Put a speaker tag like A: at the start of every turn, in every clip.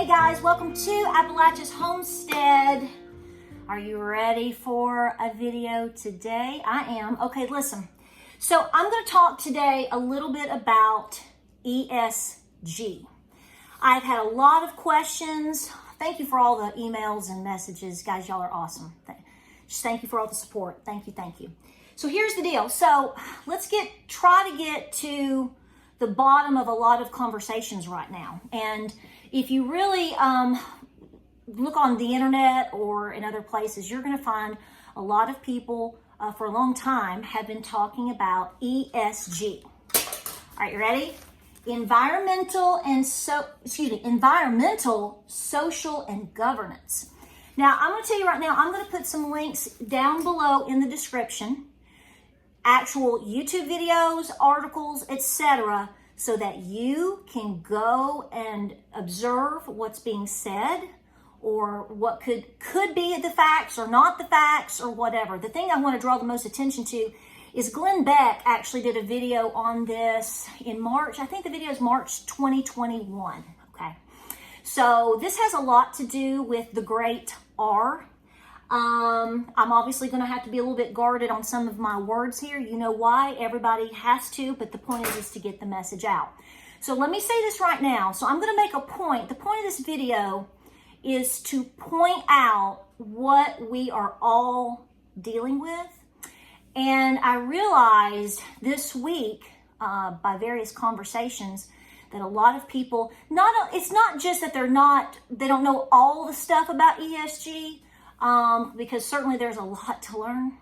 A: guys, welcome to Appalachia's Homestead. Are you ready for a video today? I am. Okay, listen. So I'm going to talk today a little bit about ESG. I've had a lot of questions. Thank you for all the emails and messages. Guys, y'all are awesome. Just thank you for all the support. Thank you. So here's the deal. So let's try to get to the bottom of a lot of conversations right now. And if you really look on the internet or in other places, you're going to find a lot of people for a long time have been talking about ESG. All right, you ready? Environmental, social, and governance. Now, I'm going to tell you right now, I'm going to put some links down below in the description, actual YouTube videos, articles, etc., so that you can go and observe what's being said or what could be the facts or not the facts or whatever. The thing I want to draw the most attention to is Glenn Beck actually did a video on this in March. I think the video is March 2021. Okay. So this has a lot to do with the great R. I'm obviously going to have to be a little bit guarded on some of my words here. You know why? Everybody has to, but the point is to get the message out. So let me say this right now. So I'm going to make a point. The point of this video is to point out what we are all dealing with. And I realized this week by various conversations that a lot of people, it's not just that they don't know all the stuff about ESG, because certainly there's a lot to learn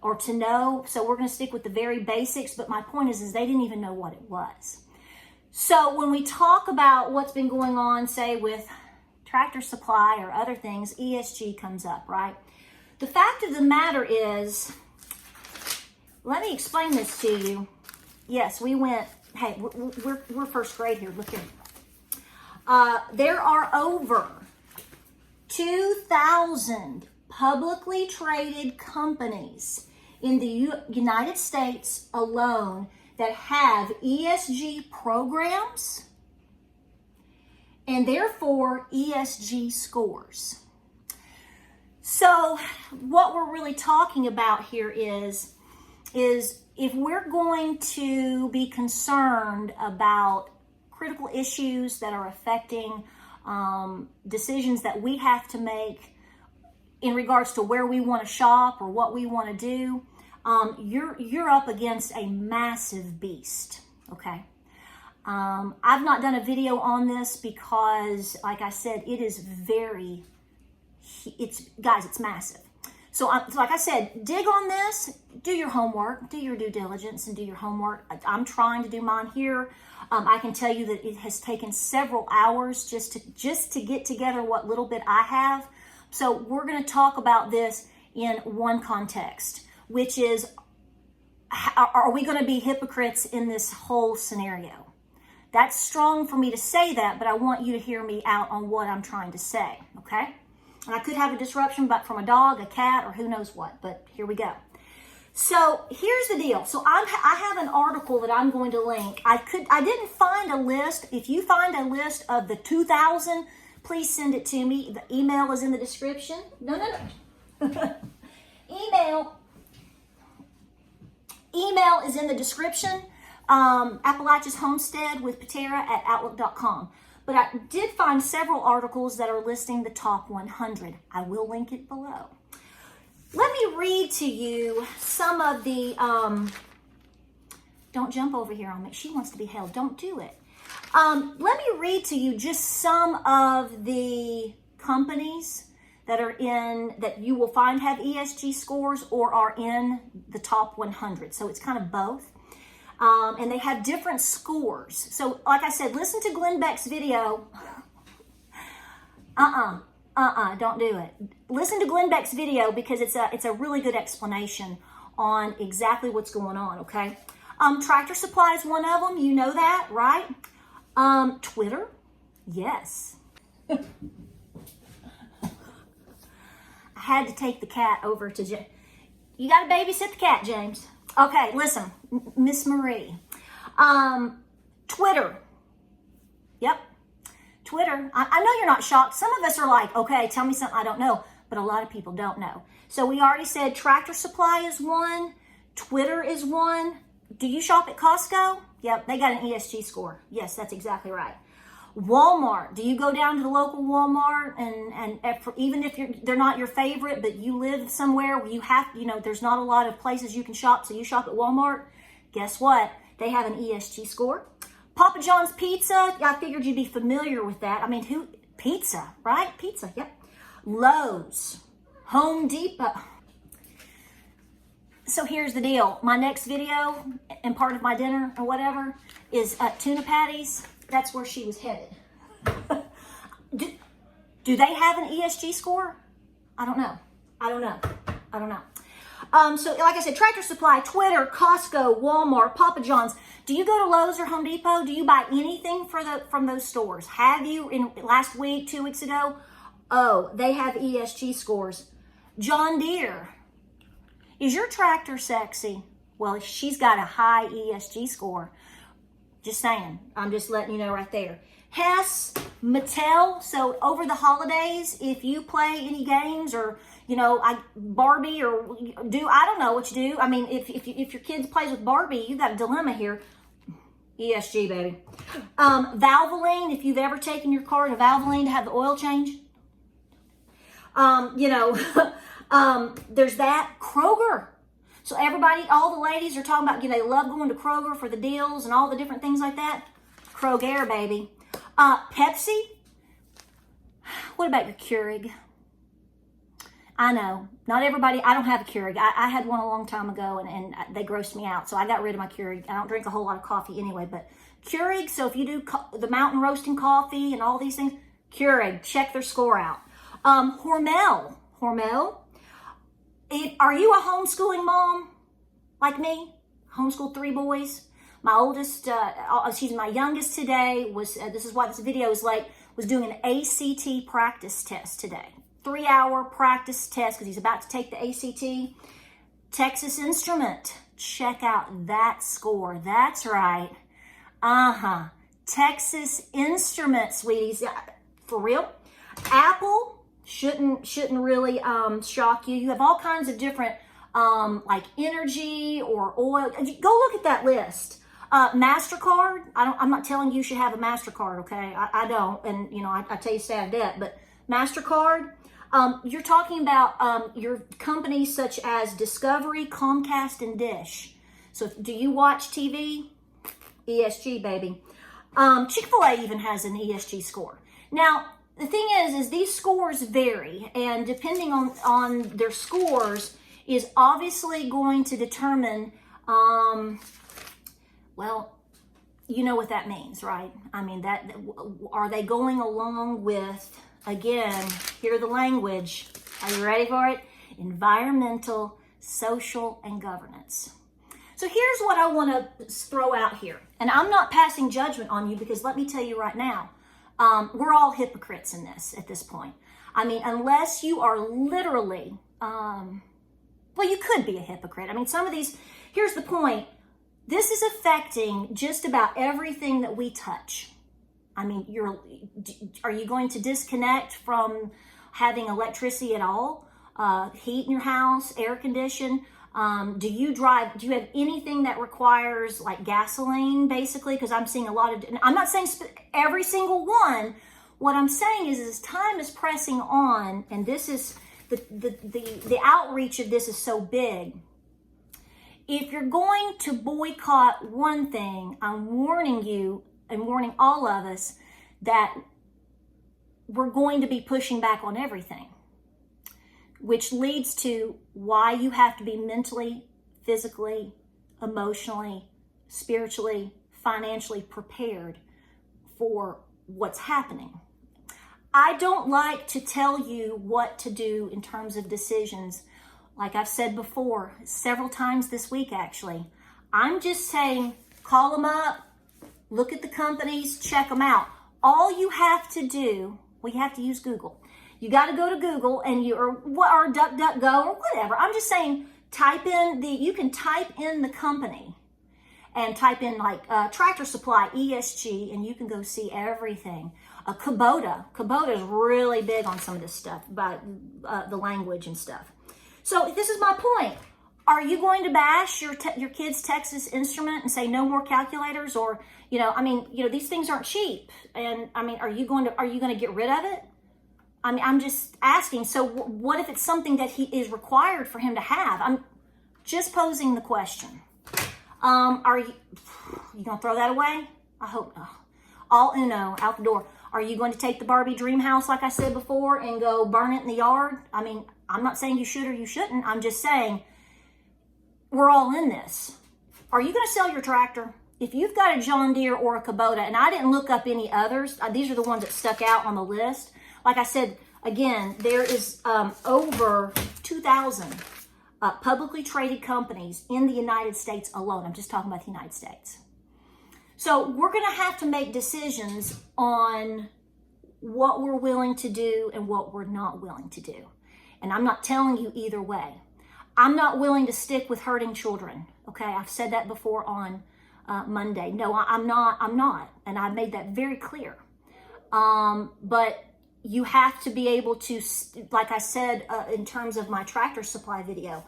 A: or to know. So we're going to stick with the very basics. But my point is they didn't even know what it was. So when we talk about what's been going on, say with Tractor Supply or other things, ESG comes up, right? The fact of the matter is, let me explain this to you. Yes, we went, hey, we're first grade here. Look here. There are over 2,000 publicly traded companies in the United States alone that have ESG programs and therefore ESG scores. So what we're really talking about here is if we're going to be concerned about critical issues that are affecting decisions that we have to make in regards to where we want to shop or what we want to do, you're up against a massive beast, okay? I've not done a video on this because, like I said, it's massive. So like I said, dig on this, do your homework, do your due diligence and do your homework. I'm trying to do mine here. I can tell you that it has taken several hours just to get together what little bit I have. So we're going to talk about this in one context, which is, are we going to be hypocrites in this whole scenario? That's strong for me to say that, but I want you to hear me out on what I'm trying to say, okay? And I could have a disruption from a dog, a cat, or who knows what, but here we go. So here's the deal. So I have an article that I'm going to link. I didn't find a list. If you find a list of the 2,000, please send it to me. The email is in the description. No. Email is in the description. Appalachia's Homestead with Patera at outlook.com. But I did find several articles that are listing the top 100. I will link it below. Let me read to you some of the, don't jump over here on me. She wants to be held. Don't do it. Let me read to you just some of the companies that you will find have ESG scores or are in the top 100. So it's kind of both. And they have different scores. So like I said, listen to Glenn Beck's video. Don't do it. Listen to Glenn Beck's video because it's a really good explanation on exactly what's going on, okay? Tractor Supply is one of them. You know that, right? Twitter, yes. I had to take the cat over to James. You got to babysit the cat, James. Okay, listen, Miss Marie. Twitter. Yep. Twitter. I know you're not shocked. Some of us are like, okay, tell me something I don't know. But a lot of people don't know. So we already said Tractor Supply is one. Twitter is one. Do you shop at Costco? Yep, they got an ESG score. Yes, that's exactly right. Walmart. Do you go down to the local Walmart and even if they're not your favorite, but you live somewhere where you have, there's not a lot of places you can shop, so you shop at Walmart? Guess what? They have an ESG score. Papa John's Pizza. I figured you'd be familiar with that. I mean, pizza, right? Pizza, yep. Lowe's, Home Depot. So here's the deal. My next video and part of my dinner or whatever is tuna patties. That's where she was headed. Do they have an ESG score? I don't know. So like I said, Tractor Supply, Twitter, Costco, Walmart, Papa John's. Do you go to Lowe's or Home Depot? Do you buy anything from those stores? Have you in last week, 2 weeks ago? Oh, they have ESG scores. John Deere. Is your tractor sexy? Well, she's got a high ESG score. Just saying. I'm just letting you know right there. Hess, Mattel. So over the holidays, if you play any games or, Barbie or I don't know what you do. I mean, if your kids plays with Barbie, you got a dilemma here. ESG, baby. Valvoline, if you've ever taken your car to Valvoline to have the oil change. There's that. Kroger. So everybody, all the ladies are talking about, they love going to Kroger for the deals and all the different things like that. Kroger, baby. Pepsi. What about your Keurig? I know, not everybody, I don't have a Keurig. I had one a long time ago and they grossed me out. So I got rid of my Keurig. I don't drink a whole lot of coffee anyway, but Keurig, so if you do the mountain roasting coffee and all these things, Keurig, check their score out. Hormel. Are you a homeschooling mom like me? Homeschooled 3 boys. My youngest today was, this is why this video is late, was doing an ACT practice test today. 3-hour practice test because he's about to take the ACT. Texas Instrument. Check out that score. That's right. Texas Instrument, sweeties. For real. Apple shouldn't really shock you. You have all kinds of different like energy or oil. Go look at that list. MasterCard. I'm not telling you should have a MasterCard, okay? I don't, and I tell you stay out of debt. But MasterCard. You're talking about your companies such as Discovery, Comcast, and Dish. So do you watch TV? ESG, baby. Chick-fil-A even has an ESG score. Now, the thing is these scores vary, and depending on their scores is obviously going to determine, well, you know what that means, right? I mean, are they going along with, again, hear the language. Are you ready for it? Environmental, social, and governance. So here's what I want to throw out here. And I'm not passing judgment on you because let me tell you right now, we're all hypocrites in this at this point. I mean, unless you are literally, well, you could be a hypocrite. I mean, some of these, here's the point. This is affecting just about everything that we touch. I mean, are you going to disconnect from having electricity at all? Heat in your house, air condition? Do you have anything that requires like gasoline, basically? Because I'm seeing a lot of, I'm not saying every single one. What I'm saying is as time is pressing on, and this is, the outreach of this is so big. If you're going to boycott one thing, I'm warning you and warning all of us that we're going to be pushing back on everything, which leads to why you have to be mentally, physically, emotionally, spiritually, financially prepared for what's happening. I don't like to tell you what to do in terms of decisions. Like I've said before, several times this week actually, I'm just saying, call them up, look at the companies, check them out. All you have to do, well, you have to use Google. You got to go to Google and or DuckDuckGo or whatever. I'm just saying, you can type in the company and type in like Tractor Supply, ESG, and you can go see everything. a Kubota. Kubota is really big on some of this stuff, about the language and stuff. So this is my point. Are you going to bash your kid's Texas Instrument and say no more calculators? Or, these things aren't cheap. And I mean, are you going to get rid of it? I mean, I'm just asking. So what if it's something that he is required for him to have? I'm just posing the question. Are you going to throw that away? I hope not. All Uno out the door. Are you going to take the Barbie dream house, like I said before, and go burn it in the yard? I mean, I'm not saying you should or you shouldn't. I'm just saying we're all in this. Are you going to sell your tractor? If you've got a John Deere or a Kubota, and I didn't look up any others, these are the ones that stuck out on the list. Like I said, again, there is over 2,000 publicly traded companies in the United States alone. I'm just talking about the United States. So we're going to have to make decisions on what we're willing to do and what we're not willing to do. And I'm not telling you either way. I'm not willing to stick with hurting children. Okay, I've said that before on Monday. No, I'm not. And I've made that very clear. But you have to be able to, like I said, in terms of my Tractor Supply video,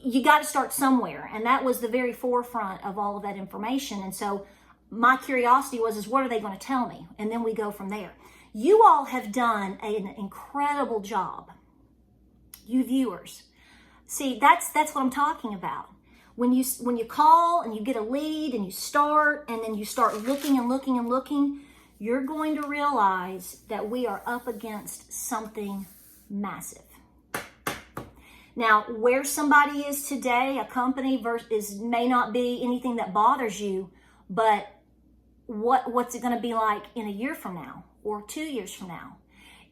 A: you got to start somewhere. And that was the very forefront of all of that information. And so my curiosity was, what are they going to tell me? And then we go from there. You all have done an incredible job. You viewers. See, that's what I'm talking about. When you call and you get a lead and you start and then you start looking and looking and looking, you're going to realize that we are up against something massive. Now, where somebody is today, a company may not be anything that bothers you, but what's it going to be like in a year from now or 2 years from now?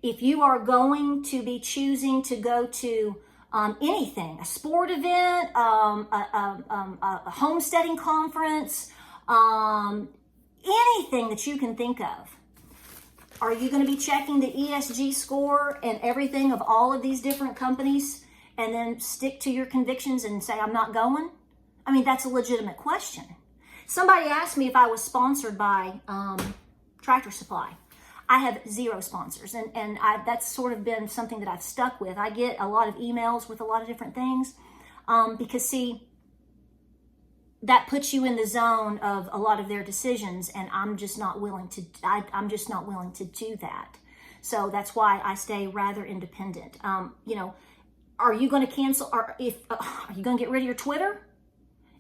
A: If you are going to be choosing to go to anything, a sport event, a homesteading conference, anything that you can think of, are you going to be checking the ESG score and everything of all of these different companies and then stick to your convictions and say, I'm not going? I mean, that's a legitimate question. Somebody asked me if I was sponsored by Tractor Supply. I have 0 sponsors, and that's sort of been something that I've stuck with. I get a lot of emails with a lot of different things because, see, that puts you in the zone of a lot of their decisions, and I'm just not willing to. I'm just not willing to do that. So that's why I stay rather independent. Are you going to cancel? Are you going to get rid of your Twitter?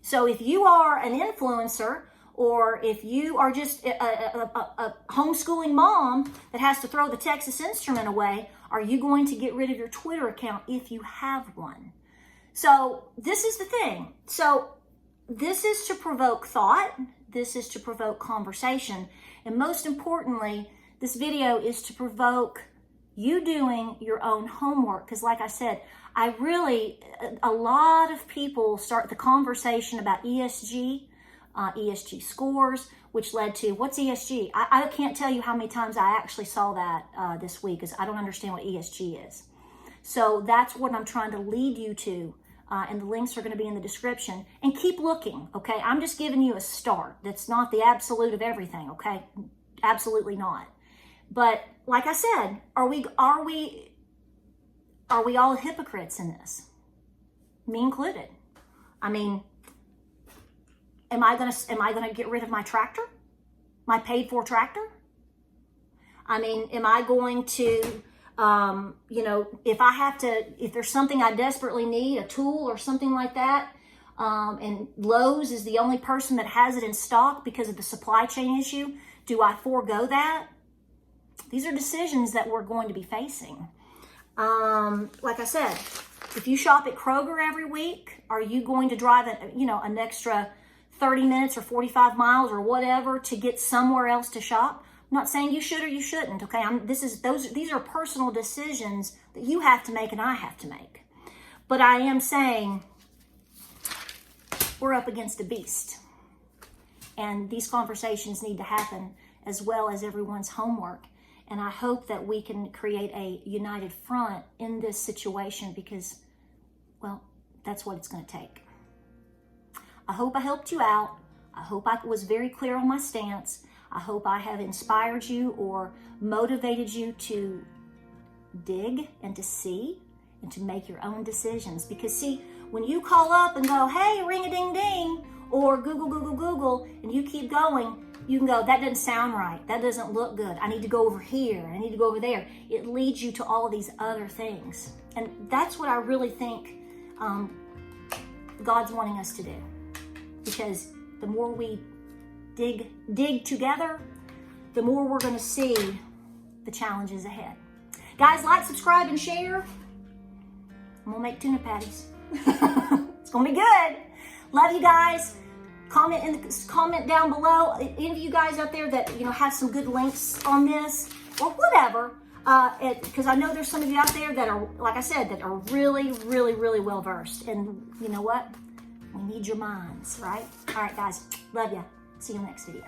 A: So if you are an influencer, or if you are just a homeschooling mom that has to throw the Texas Instrument away, are you going to get rid of your Twitter account if you have one? So this is the thing. So this is to provoke thought. This is to provoke conversation. And most importantly, this video is to provoke you doing your own homework. Because like I said, a lot of people start the conversation about ESG, ESG scores, which led to, what's ESG? I can't tell you how many times I actually saw that this week, because I don't understand what ESG is. So that's what I'm trying to lead you to, and the links are going to be in the description. And keep looking, okay? I'm just giving you a start. That's not the absolute of everything, okay? Absolutely not. But like I said, are we all hypocrites in this? Me included. I mean, am I gonna get rid of my tractor? My paid for tractor? I mean, am I going to, if there's something I desperately need, a tool or something like that, and Lowe's is the only person that has it in stock because of the supply chain issue, do I forego that? These are decisions that we're going to be facing. Like I said, if you shop at Kroger every week, are you going to drive an extra 30 minutes or 45 miles or whatever to get somewhere else to shop? I'm not saying you should or you shouldn't, okay? These are personal decisions that you have to make and I have to make. But I am saying we're up against a beast. And these conversations need to happen as well as everyone's homework. And I hope that we can create a united front in this situation because, well, that's what it's going to take. I hope I helped you out. I hope I was very clear on my stance. I hope I have inspired you or motivated you to dig and to see and to make your own decisions. Because see, when you call up and go, hey, ring-a-ding-ding, or Google, Google, Google, and you keep going, you can go, that doesn't sound right. That doesn't look good. I need to go over here. I need to go over there. It leads you to all of these other things. And that's what I really think God's wanting us to do. Because the more we dig together, the more we're going to see the challenges ahead. Guys, like, subscribe, and share. I'm going to make tuna patties. It's going to be good. Love you guys. Comment down below. Any of you guys out there that have some good links on this or whatever, because I know there's some of you out there that are, like I said, that are really, really, really well versed. And you know what? We need your minds, right? All right, guys. Love you. See you in the next video.